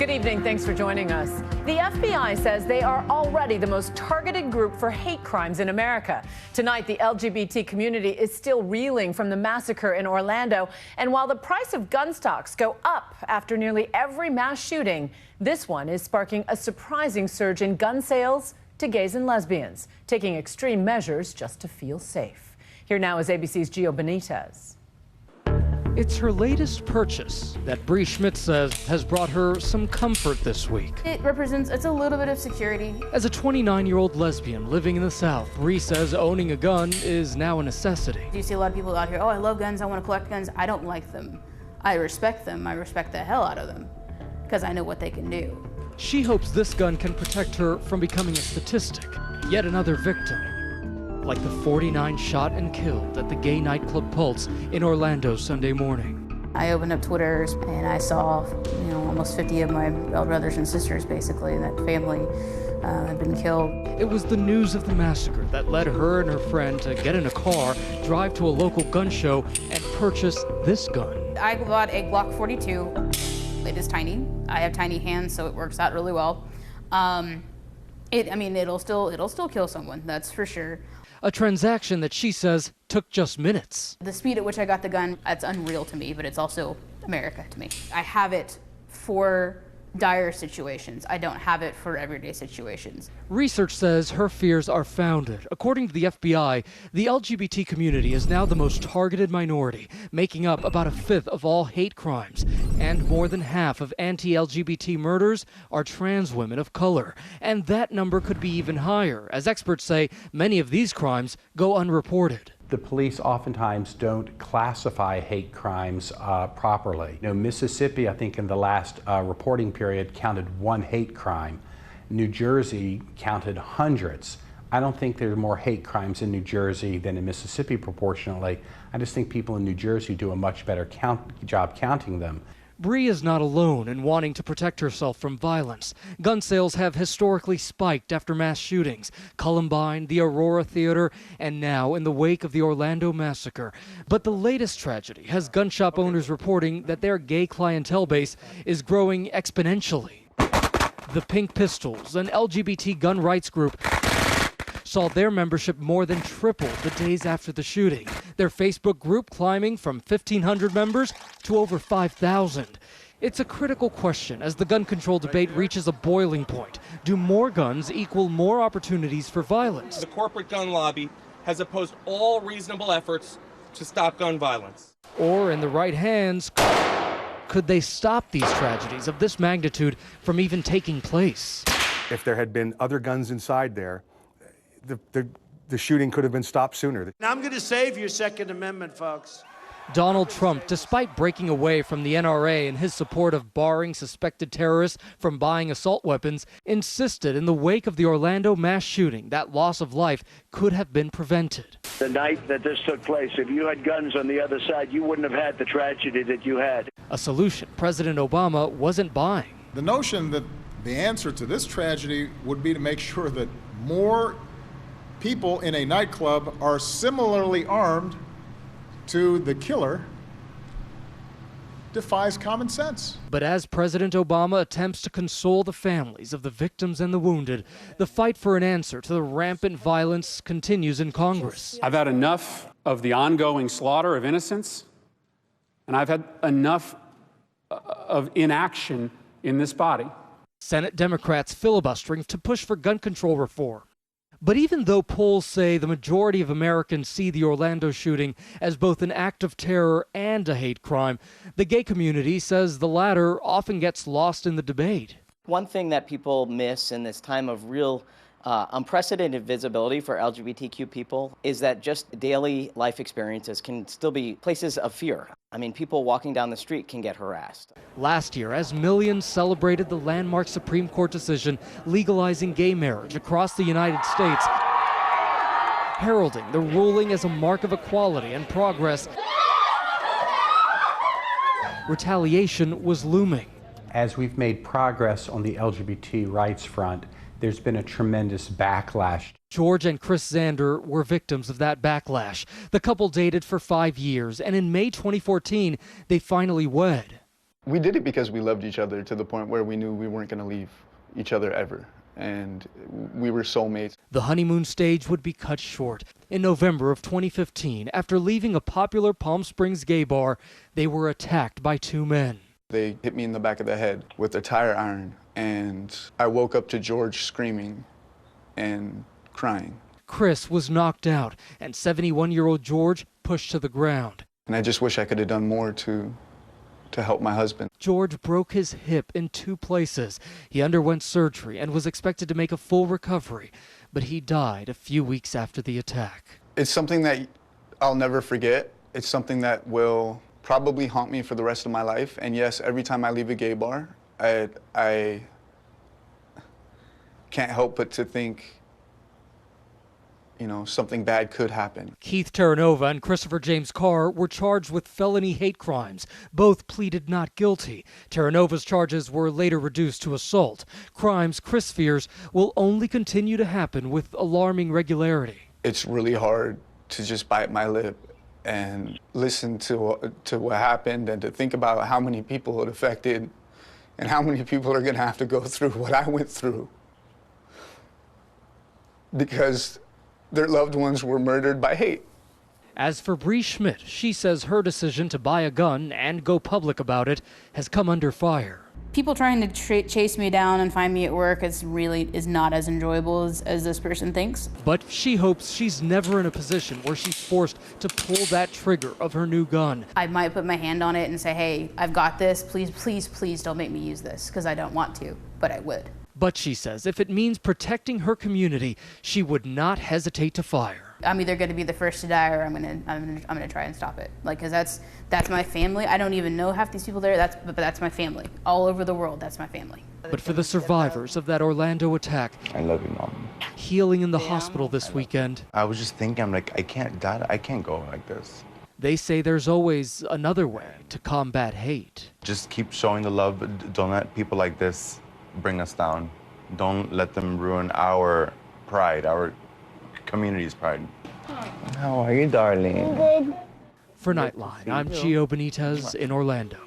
Good evening. Thanks for joining us. The FBI says they are already the most targeted group for hate crimes in America. Tonight, the LGBT community is still reeling from the massacre in Orlando. And while the price of gun stocks go up after nearly every mass shooting, this one is sparking a surprising surge in gun sales to gays and lesbians, taking extreme measures just to feel safe. Here now is ABC's Gio Benitez. It's her latest purchase that Bree Schmidt says has brought her some comfort this week. It's a little bit of security. As a 29-year-old lesbian living in the South, Bree says owning a gun is now a necessity. You see a lot of people out here, oh, I love guns, I want to collect guns. I don't like them. I respect them. I respect the hell out of them because I know what they can do. She hopes this gun can protect her from becoming a statistic, yet another victim. Like the 49 shot and killed at the gay nightclub Pulse in Orlando Sunday morning. I opened up Twitter and I saw, almost 50 of my brothers and sisters basically in that family had been killed. It was the news of the massacre that led her and her friend to get in a car, drive to a local gun show, and purchase this gun. I bought a Glock 42. It is tiny. I have tiny hands, so it works out really well. It'll still kill someone, that's for sure. A transaction that she says took just minutes. The speed at which I got the gun, that's unreal to me, but it's also America to me. I have it for dire situations. I don't have it for everyday situations. Research says her fears are founded. According to the FBI, the LGBT community is now the most targeted minority, making up about a fifth of all hate crimes. And more than half of anti-LGBT murders are trans women of color. And that number could be even higher, as experts say many of these crimes go unreported. The police oftentimes don't classify hate crimes properly. Mississippi, I think in the last reporting period, counted one hate crime. New Jersey counted hundreds. I don't think there are more hate crimes in New Jersey than in Mississippi proportionally. I just think people in New Jersey do a much better job counting them. Bree is not alone in wanting to protect herself from violence. Gun sales have historically spiked after mass shootings, Columbine, the Aurora Theater, and now in the wake of the Orlando massacre. But the latest tragedy has gun shop owners reporting that their gay clientele base is growing exponentially. The Pink Pistols, an LGBT gun rights group, saw their membership more than triple the days after the shooting. Their Facebook group climbing from 1,500 members to over 5,000. It's a critical question as the gun control debate reaches a boiling point. Do more guns equal more opportunities for violence? The corporate gun lobby has opposed all reasonable efforts to stop gun violence. Or in the right hands, could they stop these tragedies of this magnitude from even taking place? If there had been other guns inside there, the shooting could have been stopped sooner. And I'm going to save your Second Amendment, folks. Donald Trump, despite breaking away from the NRA and his support of barring suspected terrorists from buying assault weapons, insisted in the wake of the Orlando mass shooting that loss of life could have been prevented. The night that this took place, if you had guns on the other side, you wouldn't have had the tragedy that you had. A solution President Obama wasn't buying. The notion that the answer to this tragedy would be to make sure that more people in a nightclub are similarly armed to the killer defies common sense. But as President Obama attempts to console the families of the victims and the wounded, the fight for an answer to the rampant violence continues in Congress. I've had enough of the ongoing slaughter of innocents, and I've had enough of inaction in this body. Senate Democrats filibustering to push for gun control reform. But even though polls say the majority of Americans see the Orlando shooting as both an act of terror and a hate crime, the gay community says the latter often gets lost in the debate. One thing that people miss in this time of real unprecedented visibility for LGBTQ people is that just daily life experiences can still be places of fear. I mean, people walking down the street can get harassed. Last year, as millions celebrated the landmark Supreme Court decision legalizing gay marriage across the United States, heralding the ruling as a mark of equality and progress, retaliation was looming. As we've made progress on the LGBT rights front, there's been a tremendous backlash. George and Chris Zander were victims of that backlash. The couple dated for 5 years, and in May 2014, they finally wed. We did it because we loved each other to the point where we knew we weren't going to leave each other ever. And we were soulmates. The honeymoon stage would be cut short. In November of 2015, after leaving a popular Palm Springs gay bar, they were attacked by two men. They hit me in the back of the head with a tire iron, and I woke up to George screaming and crying. Chris was knocked out, and 71-year-old George pushed to the ground. And I just wish I could have done more to help my husband. George broke his hip in 2 places. He underwent surgery and was expected to make a full recovery, but he died a few weeks after the attack. It's something that I'll never forget. It's something that will probably haunt me for the rest of my life. And yes, every time I leave a gay bar, I can't help but to think, you know, something bad could happen. Keith Terranova and Christopher James Carr were charged with felony hate crimes. Both pleaded not guilty. Terranova's charges were later reduced to assault. Crimes Chris fears will only continue to happen with alarming regularity. It's really hard to just bite my lip and listen to what happened and to think about how many people it affected and how many people are going to have to go through what I went through. Because their loved ones were murdered by hate. As for Bree Schmidt, she says her decision to buy a gun and go public about it has come under fire. People trying to chase me down and find me at work is not as enjoyable as this person thinks. But she hopes she's never in a position where she's forced to pull that trigger of her new gun. I might put my hand on it and say, hey, I've got this. Please, please, please don't make me use this, because I don't want to, but I would. But she says if it means protecting her community, she would not hesitate to fire. I'm either going to be the first to die, or I'm going to try and stop it. Like, because that's my family. I don't even know half these people there. But that's my family. All over the world, that's my family. But for the survivors of that Orlando attack, I love you, Mom. Healing in the hospital this weekend, I was just thinking, I'm like, I can't die. I can't go like this. they say there's always another way to combat hate. Just keep showing the love. Don't let people like this bring us down. Don't let them ruin our pride, our community's pride. How are you, darling? For Nightline, I'm Gio Benitez in Orlando.